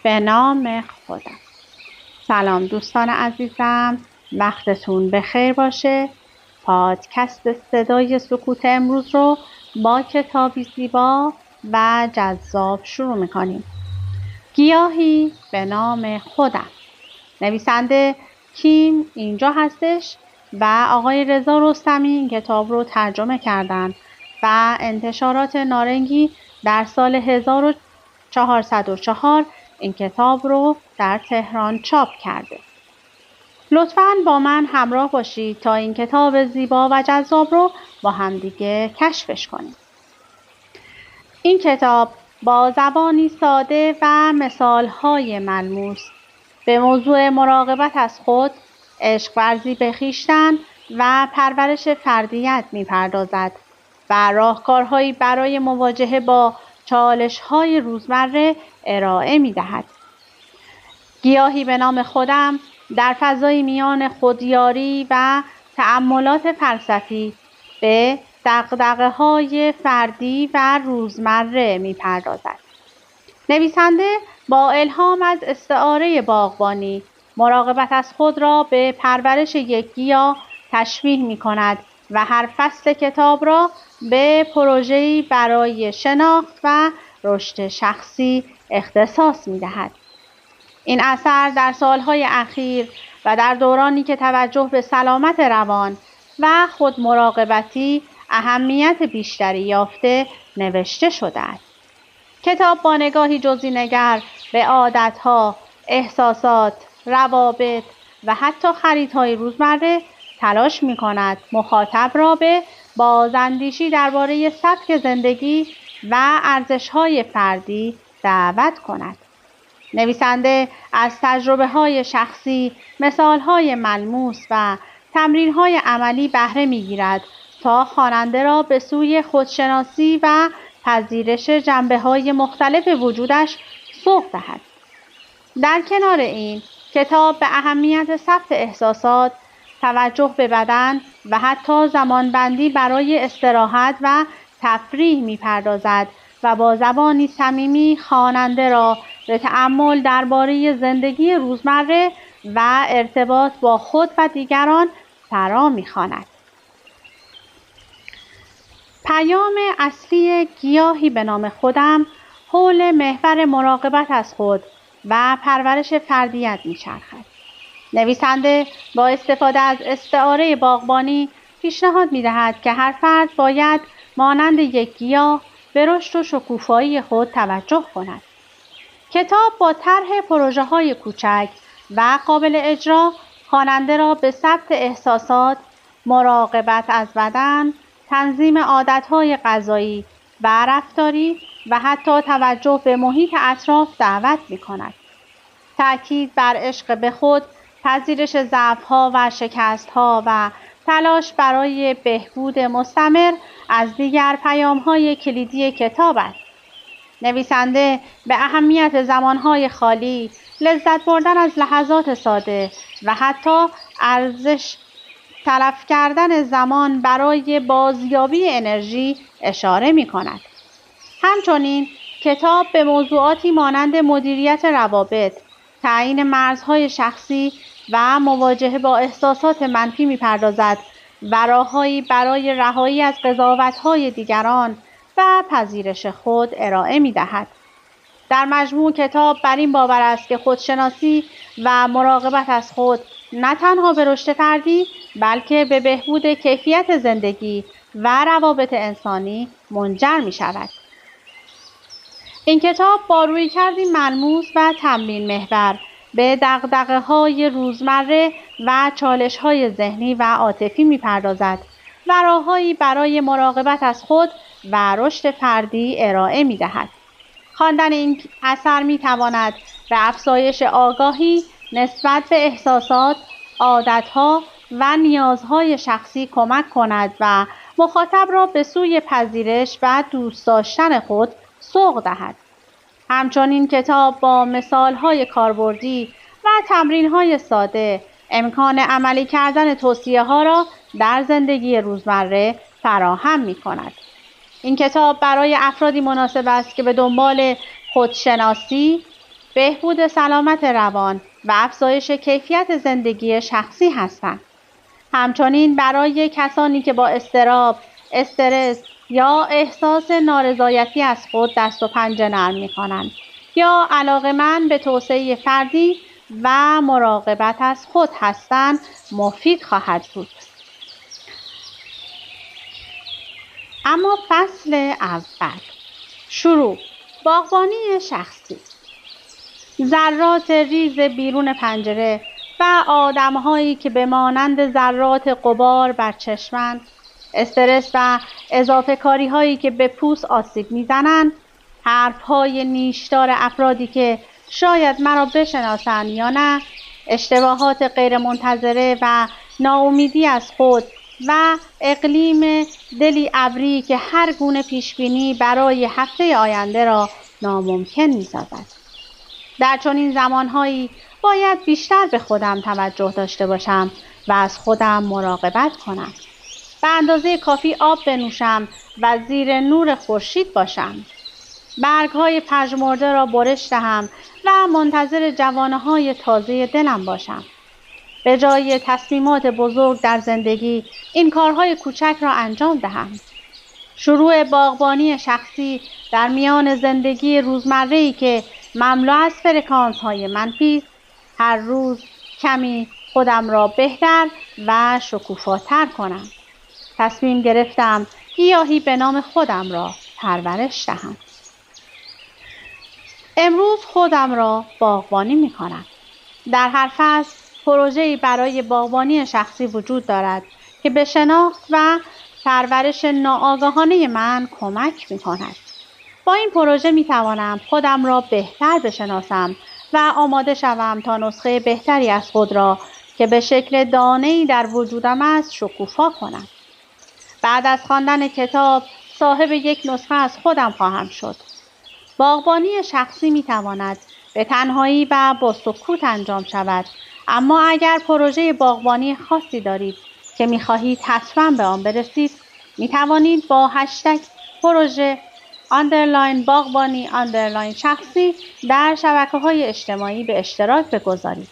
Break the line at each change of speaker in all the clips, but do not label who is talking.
به نام خدا. سلام دوستان عزیزم، وقتتون بخیر باشه. پادکست صدای سکوت امروز رو با کتابی زیبا و جذاب شروع میکنیم. گیاهی به نام خودم. نویسنده کیم اینجا هستش و آقای رضا رستمی این کتاب رو ترجمه کردن و انتشارات نارنگی در سال 1404 این کتاب رو در تهران چاپ کرده. لطفاً با من همراه باشید تا این کتاب زیبا و جذاب رو با همدیگه کشفش کنیم. این کتاب با زبانی ساده و مثالهای ملموس به موضوع مراقبت از خود، عشق ورزی به خویشتن و پرورش فردیت می‌پردازد و راهکارهایی برای مواجهه با چالش‌های روزمره ارائه می‌دهد. گیاهی به نام خودم در فضای میان خودیاری و تأملات فلسفی به دغدغه‌های فردی و روزمره می‌پردازد. نویسنده با الهام از استعاره باغبانی، مراقبت از خود را به پرورش یک گیاه تشبیه می‌کند و هر فصل کتاب را به پروژه‌ای برای شناخت و رشد شخصی اختصاص می‌دهد. این اثر در سالهای اخیر و در دورانی که توجه به سلامت روان و خود مراقبتی اهمیت بیشتری یافته نوشته شده است. کتاب با نگاهی جزئی‌نگر به عادت‌ها، احساسات، روابط و حتی خریدهای روزمره تلاش می‌کند مخاطب را به بازاندیشی درباره سبک زندگی و ارزش‌های فردی دعوت کند. نویسنده از تجربه‌های شخصی، مثال‌های ملموس و تمرین‌های عملی بهره می‌گیرد تا خواننده را به سوی خودشناسی و پذیرش جنبه‌های مختلف وجودش سوق دهد. در کنار این، کتاب به اهمیت ثبت احساسات، توجه به بدن و حتی زمانبندی برای استراحت و تفریح می‌پردازد و با زبانی صمیمی خواننده را به تأمل درباره زندگی روزمره و ارتباط با خود و دیگران فرا می‌خواند. پیام اصلی گیاهی به نام خودم حول محور مراقبت از خود و پرورش فردیت می‌چرخد. نویسنده با استفاده از استعاره باغبانی پیشنهاد می‌دهد که هر فرد باید مانند یک گیاه به رشد و شکوفایی خود توجه کند. کتاب با طرح پروژه‌های کوچک و قابل اجرا خواننده را به ثبت احساسات، مراقبت از بدن، تنظیم عادت‌های غذایی و رفتاری و حتی توجه به محیط اطراف دعوت می‌کند. تأکید بر عشق به خود، پذیرش ضعف‌ها و شکست‌ها و تلاش برای بهبود مستمر از دیگر پیام‌های کلیدی کتاب است. نویسنده به اهمیت زمانهای خالی، لذت بردن از لحظات ساده و حتی ارزش تلف کردن زمان برای بازیابی انرژی اشاره می‌کند. همچنین کتاب به موضوعاتی مانند مدیریت روابط، تعیین مرزهای شخصی و مواجهه با احساسات منفی می‌پردازد و راه‌هایی برای رهایی از قضاوت‌های دیگران و پذیرش خود ارائه می‌دهد. در مجموع کتاب بر این باور است که خودشناسی و مراقبت از خود نه تنها به رشد فردی بلکه به بهبود کیفیت زندگی و روابط انسانی منجر می‌شود. این کتاب با رویکردی ملموس و تمرین محور به دغدغه‌های روزمره و چالش‌های ذهنی و عاطفی می‌پردازد و راه‌هایی برای مراقبت از خود و رشد فردی ارائه می‌دهد. خواندن این اثر می‌تواند به افزایش آگاهی نسبت به احساسات، عادت‌ها و نیازهای شخصی کمک کند و مخاطب را به سوی پذیرش و دوست داشتن خود سوق دهد. همچنین کتاب با مثال‌های کاربردی و تمرین‌های ساده امکان عملی کردن توصیه‌ها را در زندگی روزمره فراهم می‌کند. این کتاب برای افرادی مناسب است که به دنبال خودشناسی، بهبود سلامت روان و افزایش کیفیت زندگی شخصی هستند. همچنین برای کسانی که با اضطراب، استرس یا احساس نارضایتی از خود دست و پنجه نرم می‌کنند یا علاقه‌مند به توسعه فردی و مراقبت از خود هستند، مفید خواهد بود. اما فصل اول، شروع. باغبانی شخصی. ذرات ریز بیرون پنجره و آدم‌هایی که به مانند ذرات غبار بر چشمند، استرس و اضافه کاری‌هایی که به پوست آسیب می‌زنند، حرف‌های نیشدار افرادی که شاید مرا بشناسند یا نه، اشتباهات غیرمنتظره و ناامیدی از خود و اقلیم دلی ابری که هر گونه پیشبینی برای هفته آینده را ناممکن می‌سازد. در چنین زمانهایی باید بیشتر به خودم توجه داشته باشم و از خودم مراقبت کنم. به اندازه کافی آب بنوشم و زیر نور خورشید باشم. برگ‌های پژمرده را برش دهم و منتظر جوانه‌های تازه دلم باشم. به جای تصمیمات بزرگ در زندگی این کارهای کوچک را انجام دهم. شروع باغبانی شخصی در میان زندگی روزمره‌ای که مملو از فرکانس‌های منفی است، هر روز کمی خودم را بهتر و شکوفاتر کنم. تصمیم گرفتم گیاهی به نام خودم را پرورش دهم. امروز خودم را باغبانی می‌کنم. در هر فصل پروژه‌ای برای باغبانی شخصی وجود دارد که به شناخت و پرورش ناآگاهانه من کمک می‌کند. با این پروژه می‌توانم خودم را بهتر بشناسم و آماده شوم تا نسخه بهتری از خود را که به شکل دانه‌ای در وجودم است شکوفا کنم. بعد از خواندن کتاب صاحب یک نسخه از خودم خواهم شد. باغبانی شخصی می‌تواند به تنهایی و با سکوت انجام شود، اما اگر پروژه باغبانی خاصی دارید که می‌خواهید حتما به آن برسید، می‌توانید با هشتگ پروژه باغبانی شخصی در شبکه‌های اجتماعی به اشتراک بگذارید.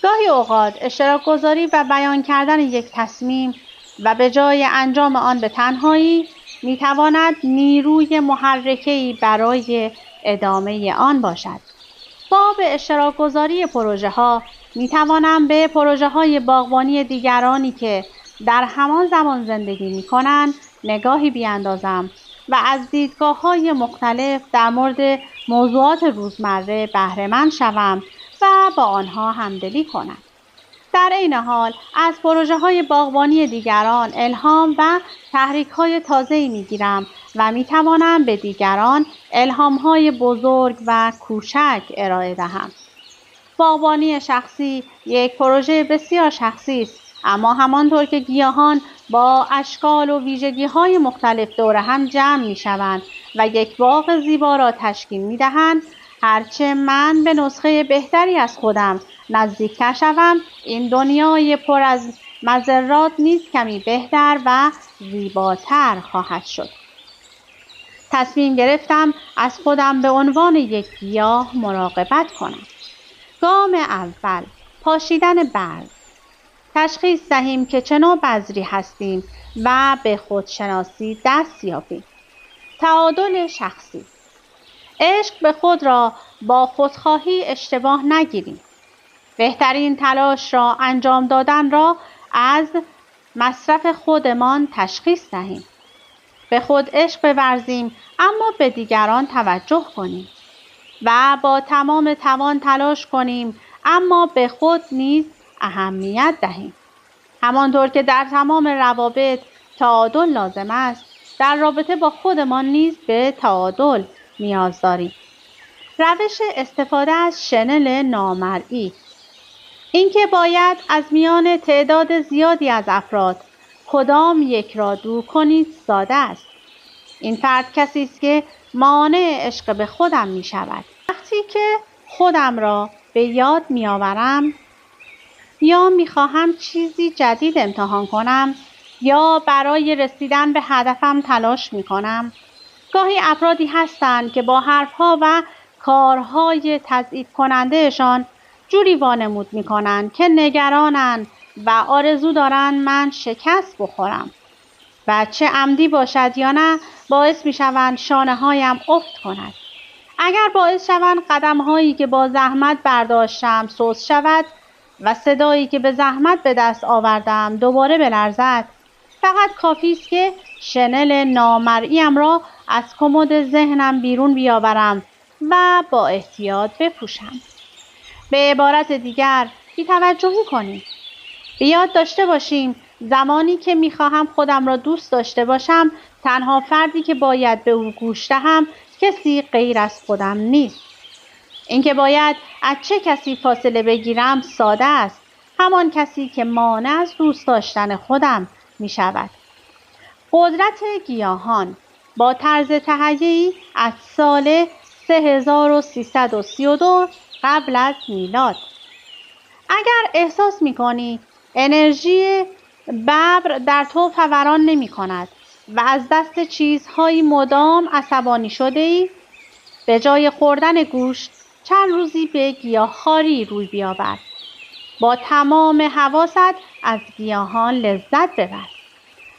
گاهی اوقات اشتراک گذاری و بیان کردن یک تصمیم و به جای انجام آن به تنهایی می‌تواند نیروی محرکه‌ای برای ادامه آن باشد. با به اشتراک گذاری پروژه‌ها می‌توانم به پروژه‌های باغبانی دیگرانی که در همان زمان زندگی می‌کنند نگاهی بیاندازم و از دیدگاه‌های مختلف در مورد موضوعات روزمره بهره‌مند شوم و با آنها همدلی کنم. در عین حال از پروژه‌های باغبانی دیگران الهام و تحریک‌های تازه‌ای می‌گیرم و می‌توانم به دیگران الهام‌های بزرگ و کوچک ارائه دهم. باغبانی شخصی یک پروژه بسیار شخصی است، اما همانطور که گیاهان با اشکال و ویژگی‌های مختلف دور هم جمع می‌شوند و یک باغ زیبا را تشکیل می‌دهند، هرچه من به نسخه بهتری از خودم نزدیکتر شوم، این دنیای پر از مضرات نیز کمی بهتر و زیباتر خواهد شد. تصمیم گرفتم از خودم به عنوان یک گیاه مراقبت کنم. گام اول، پاشیدن برگ. تشخیص دهیم که چه نوع بذری هستیم و به خودشناسی دست یابیم. تعادل شخصی. عشق به خود را با خودخواهی اشتباه نگیریم. بهترین تلاش را انجام دادن را از مصرف خودمان تشخیص دهیم. به خود عشق بورزیم اما به دیگران توجه کنیم و با تمام توان تلاش کنیم اما به خود نیز اهمیت دهیم. همانطور که در تمام روابط تعادل لازم است، در رابطه با خودمان نیز به تعادل نیاز داریم. روش استفاده از شنل نامرئی. اینکه باید از میان تعداد زیادی از افراد کدام یک را دور کنید ساده است. این فرد کسی است که مانع عشق به خودم می شود. وقتی که خودم را به یاد می آورم یا می خواهم چیزی جدید امتحان کنم یا برای رسیدن به هدفم تلاش می کنم، گاهی افرادی هستند که با حرفها و کارهای تضعیف کنندهشان جوری وانمود می‌کنند که نگرانند و آرزو دارند من شکست بخورم و چه عمدی باشد یا نه باعث می‌شوند شانه‌هایم افت کند. اگر باعث شوند قدم‌هایی که با زحمت برداشتم سست شود و صدایی که به زحمت به دست آوردم دوباره بلرزد، فقط کافی است که شنل نامرئیم را از کمد ذهنم بیرون بیاورم و با احتیاط بپوشم. به عبارت دیگر بی‌توجهی کنید. به یاد داشته باشیم زمانی که می‌خواهم خودم را دوست داشته باشم، تنها فردی که باید به او گوش دهم کسی غیر از خودم نیست. اینکه باید از چه کسی فاصله بگیرم ساده است. همان کسی که مانع از دوست داشتن خودم می شود. قدرت گیاهان با طرز تهیه‌ای از سال 3332 قبل از میلاد. اگر احساس می کنی انرژی ببر در تو فوران نمی کند و از دست چیزهای مدام عصبانی شده ای، به جای خوردن گوشت چند روزی به گیاهخواری روی بیاور. با تمام حواست از گیاهان لذت ببر.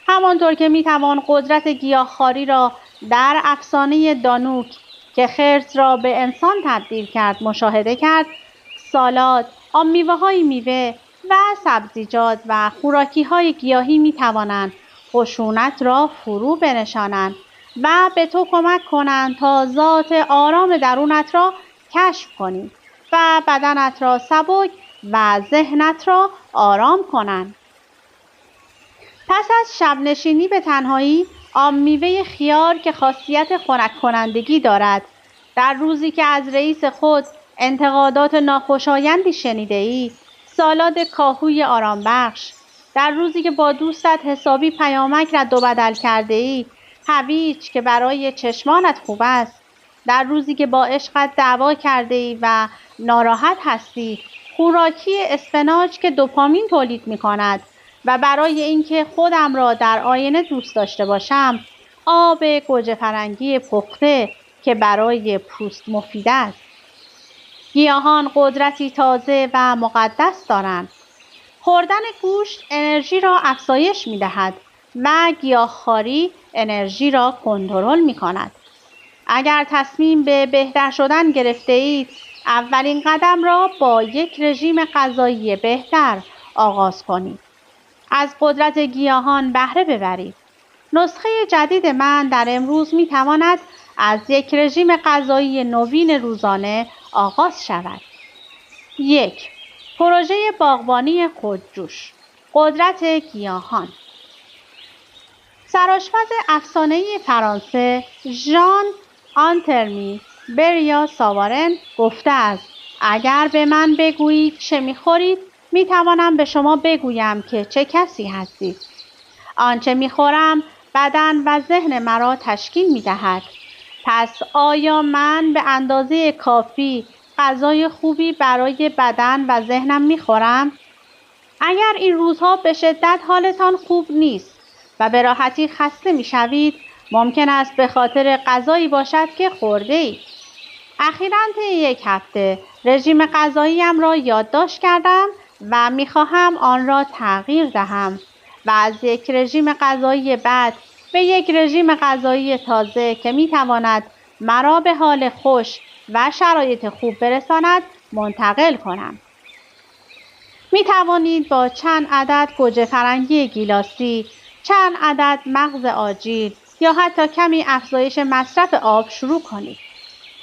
همانطور که میتوان قدرت گیاهخواری را در افسانه دانوک که خرس را به انسان تبدیل کرد مشاهده کرد، سالاد، آب میوه‌های میوه و سبزیجات و خوراکی‌های گیاهی میتوانند خشونت را فرو بنشانند و به تو کمک کنند تا ذات آرام درونت را کشف کنی و بدنت را سبک و ذهنت را آرام کنند. پس از شب نشینی به تنهایی، آب میوه خیار که خاصیت خنک کنندگی دارد، در روزی که از رئیس خود انتقادات ناخوشایندی شنیده ای، سالاد کاهوی آرام بخش، در روزی که با دوستت حسابی پیامک رد و بدل کرده ای، هویج که برای چشمانت خوب است، در روزی که با عشقت دعوا کرده ای و ناراحت هستی، خوراکی اسفناج که دوپامین تولید می کند و برای اینکه خودم را در آینه دوست داشته باشم، آب گوجه فرنگی پخته که برای پوست مفید است. گیاهان قدرتی تازه و مقدس دارند. خوردن گوشت انرژی را افزایش می دهد و گیاهخواری انرژی را کنترل می کند. اگر تصمیم به بهتر شدن گرفته اید، اولین قدم را با یک رژیم غذایی بهتر آغاز کنید. از قدرت گیاهان بهره ببرید. نسخه جدید من در امروز می تواند از یک رژیم غذایی نوین روزانه آغاز شود. 1. پروژه باغبانی خودجوش. قدرت گیاهان. سرآشپز افسانه‌ای فرانسه ژان آنترمی بریا ساوارن گفته است: اگر به من بگویید چه می‌خورید، می‌توانم به شما بگویم که چه کسی هستید. آنچه می‌خورم بدن و ذهن مرا تشکیل می‌دهد. پس آیا من به اندازه کافی غذای خوبی برای بدن و ذهنم می‌خورم؟ اگر این روزها به شدت حالتان خوب نیست و به راحتی خسته می‌شوید، ممکن است به خاطر غذایی باشد که خورده‌اید. اخیراً طی یک هفته رژیم غذاییم را یادداشت کردم و می‌خواهم آن را تغییر دهم و از یک رژیم غذایی بد به یک رژیم غذایی تازه که می‌تواند مرا به حال خوش و شرایط خوب برساند منتقل کنم. می توانید با چند عدد گوجه فرنگی گیلاسی، چند عدد مغز آجیل یا حتی کمی افزایش مصرف آب شروع کنید.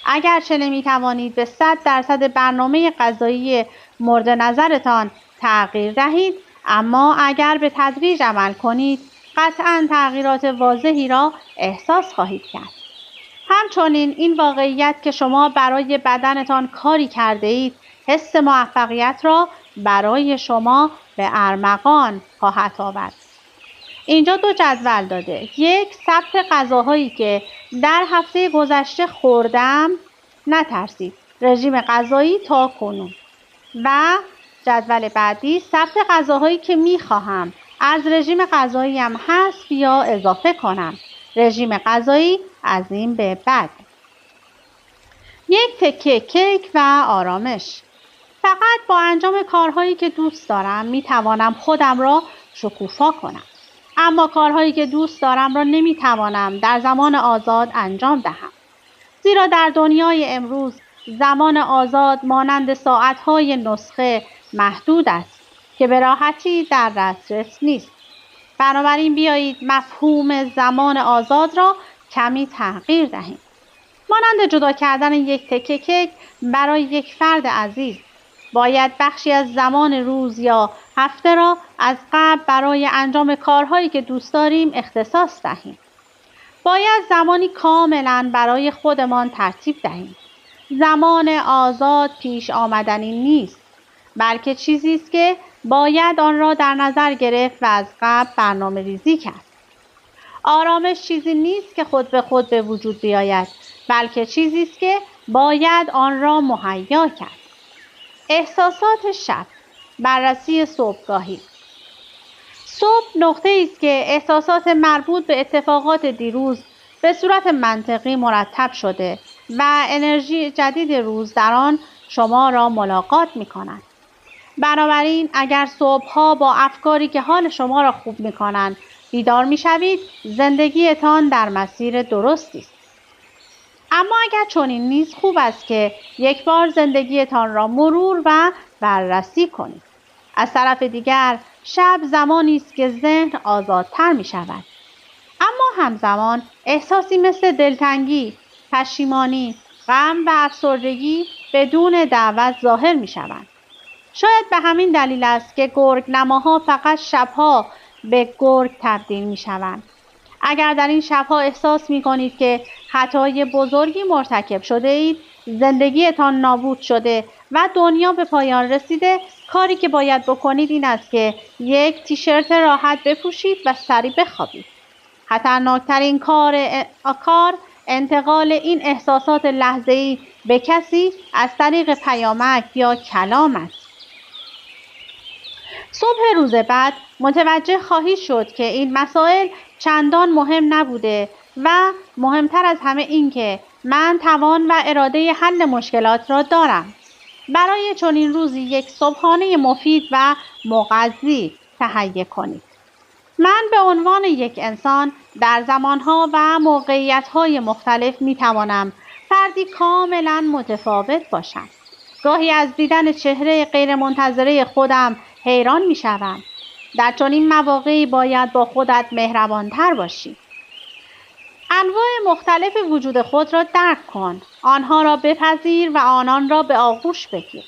اگرچه نمی توانید به 100% برنامه غذایی مورد نظرتان تغییر دهید، اما اگر به تدریج عمل کنید، قطعاً تغییرات واضحی را احساس خواهید کرد. همچنین این واقعیت که شما برای بدنتان کاری کرده اید، حس موفقیت را برای شما به ارمغان خواهد آورد. اینجا 2 جدول داده. 1. ثبت غذاهایی که در هفته گذشته خوردم، نترسید، رژیم غذایی تا کنون. و جدول بعدی ثبت غذاهایی که میخواهم از رژیم غذاییم حذف یا اضافه کنم، رژیم غذایی از این به بعد. یک تکه کیک و آرامش. فقط با انجام کارهایی که دوست دارم می توانم خودم را شکوفا کنم. اما کارهایی که دوست دارم را نمی توانم در زمان آزاد انجام دهم. زیرا در دنیای امروز زمان آزاد مانند ساعتهای نسخه محدود است که به راحتی در دسترس نیست. بنابراین بیایید مفهوم زمان آزاد را کمی تغییر دهیم. مانند جدا کردن یک تکه کیک برای یک فرد عزیز، باید بخشی از زمان روز یا هفته را از قبل برای انجام کارهایی که دوست داریم اختصاص دهیم. باید زمانی کاملا برای خودمان ترتیب دهیم. زمان آزاد پیش آمدنی نیست، بلکه چیزی است که باید آن را در نظر گرفت و از قبل برنامه ریزی کرد. آرامش چیزی نیست که خود به خود به وجود بیاید، بلکه چیزی است که باید آن را مهیا کرد. احساسات شب، بررسی صبحگاهی. صبح نقطه‌ای است که احساسات مربوط به اتفاقات دیروز به صورت منطقی مرتب شده و انرژی جدید روز در آن شما را ملاقات می‌کند. بنابراین اگر صبح‌ها با افکاری که حال شما را خوب می‌کنند بیدار می‌شوید، زندگیتان در مسیر درستی است. اما اگر چنین نیست، خوب است که یک بار زندگیتان را مرور و بررسی کنید. از طرف دیگر شب زمانی است که ذهن آزادتر می شود. اما همزمان احساسی مثل دلتنگی، پشیمانی، غم و افسردگی بدون دعوت ظاهر می شوند. شاید به همین دلیل است که گرگنماها فقط شبها به گرگ تبدیل می شوند. اگر در این شبها احساس می کنید که خطای بزرگی مرتکب شده اید، زندگیتان نابود شده و دنیا به پایان رسیده، کاری که باید بکنید این است که یک تیشرت راحت بپوشید و سریع بخوابید. خطرناکترین کار انتقال این احساسات لحظه‌ای به کسی از طریق پیامک یا کلام است. صبح روز بعد متوجه خواهید شد که این مسائل چندان مهم نبوده و مهمتر از همه این که من توان و اراده حل مشکلات را دارم. برای چنین روزی یک صبحانه مفید و مغذی تهیه کنید. من به عنوان یک انسان در زمانها و موقعیت‌های مختلف می‌توانم فردی کاملاً متفاوت باشم. گاهی از دیدن چهره غیرمنتظره خودم حیران می‌شوم. در چنین مواقعی باید با خودت مهربان‌تر باشی. انواع مختلف وجود خود را درک کن. آنها را بپذیر و آنان را به آغوش بگیر.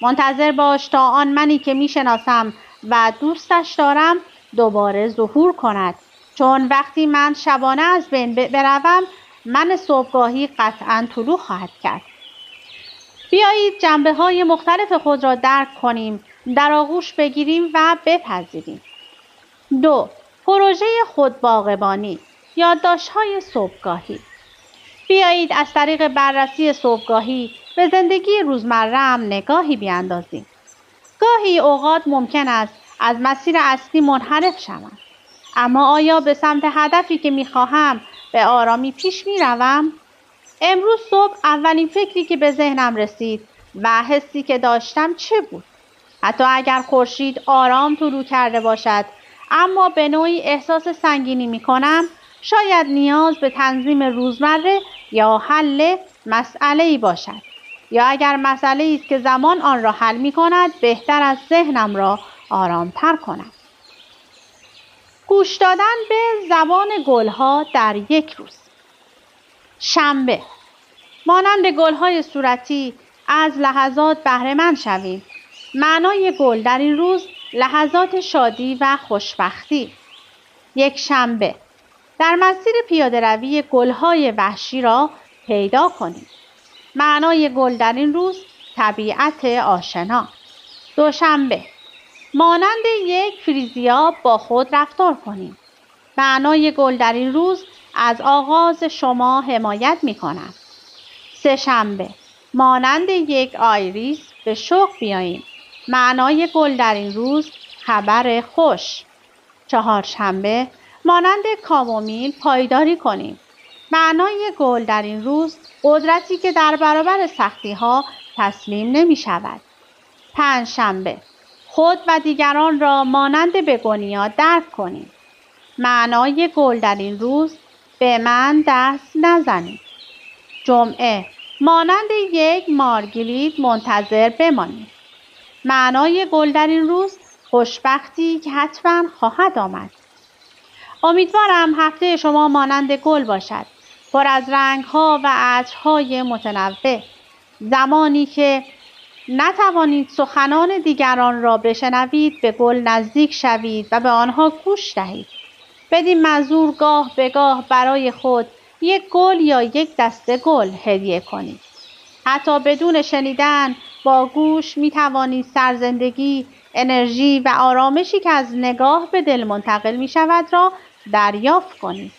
منتظر باش تا آن منی که می‌شناسم و دوستش دارم دوباره ظهور کند. چون وقتی من شبانه از بین بروم، من صبحگاهی قطعاً طلوع خواهد کرد. بیایید جنبه‌های مختلف خود را درک کنیم، در آغوش بگیریم و بپذیریم. 2. پروژه خودباغبانی، یادداشت‌های صبحگاهی. بیایید از طریق بررسی صبحگاهی به زندگی روزمره‌ام نگاهی بیاندازیم. گاهی اوقات ممکن است از مسیر اصلی منحرف شوم. اما آیا به سمت هدفی که می‌خواهم به آرامی پیش می‌روم؟ امروز صبح اولین فکری که به ذهنم رسید و حسی که داشتم چه بود؟ حتی اگر خورشید آرام طلوع کرده باشد، اما به نوعی احساس سنگینی می‌کنم، شاید نیاز به تنظیم روزمره یا حل مسئله‌ای باشد. یا اگر مسئله‌ای است که زمان آن را حل می‌کند، بهتر است ذهنم را آرام‌تر کنم. گوش دادن به زبان گل‌ها در یک روز. شنبه، مانند گل‌های صورتی از لحظات بهره‌مند شویم. معنای گل در این روز لحظات شادی و خوشبختی. یک شنبه، در مسیر پیاده‌روی گل‌های وحشی را پیدا کنیم. معنای گل در این روز طبیعت آشنا. دوشنبه، مانند یک فریزیاب با خود رفتار کنیم. معنای گل در این روز از آغاز شما حمایت می‌کنم. سه‌شنبه، مانند یک آیریس به شوق بیاییم. معنای گل در این روز خبر خوش. چهارشنبه، مانند کامومیل پایداری کنیم. معنای گل در این روز قدرتی که در برابر سختی ها تسلیم نمی شود. پنجشنبه، خود و دیگران را مانند بگونیا درک کنید. معنای گل در این روز: به من دست نزنید. جمعه، مانند یک مارگلید منتظر بمانید. معنای گل در این روز: خوشبختی که حتما خواهد آمد. امیدوارم هفته شما مانند گل باشد، پر از رنگ‌ها و عطرهای متنوع. زمانی که نتوانید سخنان دیگران را بشنوید، به گل نزدیک شوید و به آنها گوش دهید. بدین منظور گاه به گاه برای خود یک گل یا یک دسته گل هدیه کنید. حتی بدون شنیدن، با گوش می توانید سرزندگی، انرژی و آرامشی که از نگاه به دل منتقل می شود را دریافت کنید.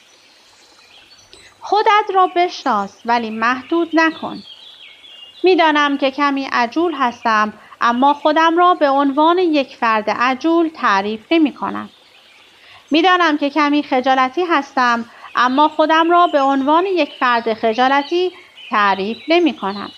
خودت را بشناس ولی محدود نکن. می دانم که کمی عجول هستم، اما خودم را به عنوان یک فرد عجول تعریف نمی کنم. می دانم که کمی خجالتی هستم، اما خودم را به عنوان یک فرد خجالتی تعریف نمی کنم.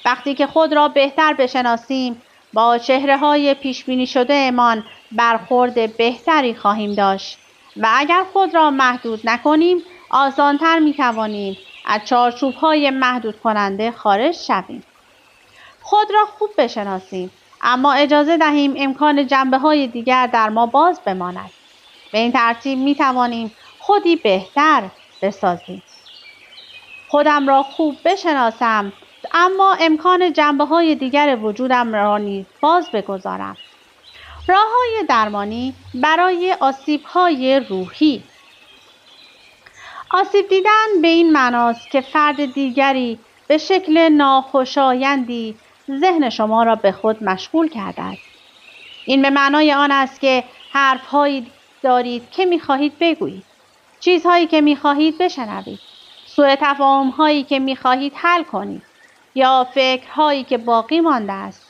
وقتی که خود را بهتر بشناسیم، با چهره‌های پیش بینی شده امان برخورد بهتری خواهیم داشت و اگر خود را محدود نکنیم، آسان‌تر می‌توانیم از چارچوب‌های محدود کننده خارج شویم. خود را خوب بشناسیم، اما اجازه دهیم امکان جنبه‌های دیگر در ما باز بماند. به این ترتیب می‌توانیم خودی بهتر بسازیم. خودم را خوب بشناسم، اما امکان جنبه‌های دیگر وجودم را نیز باز بگذارم. راه‌های درمانی برای آسیب‌های روحی. آسیب دیدن به این معناست که فرد دیگری به شکل ناخوشایندی ذهن شما را به خود مشغول کرده است. این به معنای آن است که حرف‌هایی دارید که می‌خواهید بگویید، چیزهایی که می‌خواهید بشنوید، سوء تفاهم‌هایی که می‌خواهید حل کنید یا فکرهایی که باقی مانده است.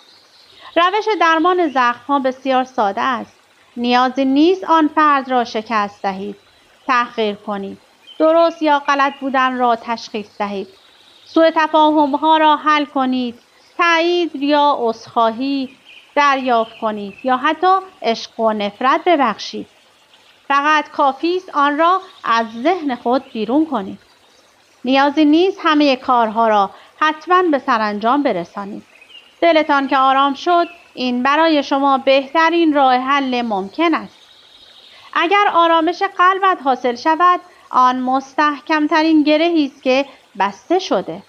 روش درمان زخم‌ها بسیار ساده است. نیازی نیست آن فرد را شکست دهید، تحقیر کنید، درست یا غلط بودن را تشخیص دهید، سوء تفاهم‌ها را حل کنید، تایید یا عذرخواهی دریافت کنید یا حتی عشق و نفرت ببخشید. فقط کافی است آن را از ذهن خود بیرون کنید. نیازی نیست همه کارها را حتما به سرانجام برسانید. دلتان که آرام شد، این برای شما بهترین راه حل ممکن است. اگر آرامش قلبت حاصل شود، آن مستحکمترین گرهی است که بسته شده.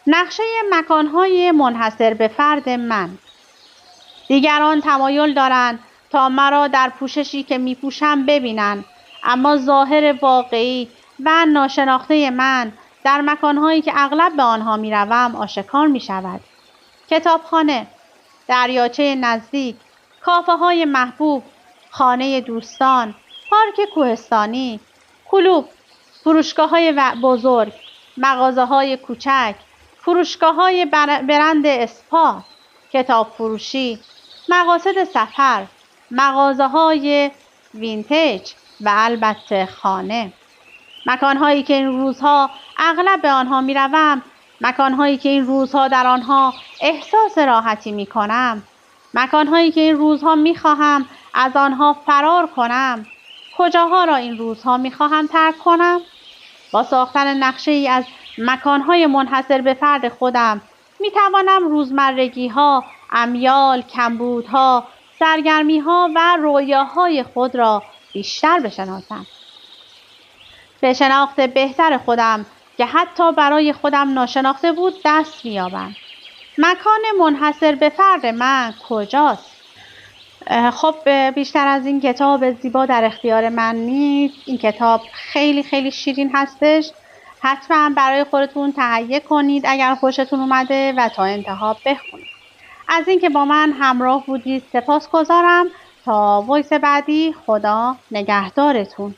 نقشه مکانهای منحصر به فرد من. دیگران تمایل دارند تا مرا در پوششی که می پوشم ببینند، اما ظاهر واقعی و ناشناخته من در مکانهایی که اغلب به آنها می روم آشکار می شود. کتابخانه، دریاچه نزدیک، کافه های محبوب، خانه دوستان، پارک کوهستانی، کلوب، فروشگاه های بزرگ، مغازه های کوچک، فروشگاه های برند اسپا، کتاب فروشی، مقاصد سفر، مغازه های وینتیج و البته خانه. مکانهایی که این روزها اغلب به آنها می روم، مکانهایی که این روزها در آنها احساس راحتی می کنم، مکانهایی که این روزها می خواهم از آنها فرار کنم. کجاها را این روزها می خواهم ترک کنم؟ با ساختن نقشه ای از مکانهای منحصر به فرد خودم می توانم روزمرگی ها، امیال، کمبودها، سرگرمی ها و رویاهای خود را بیشتر بشناسم. به شناخت بهتر خودم که حتی برای خودم ناشناخته بود دست می‌یابم. مکان منحصر به فرد من کجاست؟ خب بیشتر از این کتاب زیبا در اختیار من نیست. این کتاب خیلی خیلی شیرین هستش. حتما برای خودتون تهیه کنید اگر خوشتون اومده و تا انتها بخونید. از اینکه با من همراه بودید سپاسگزارم. تا وایس بعدی، خدا نگهدارتون.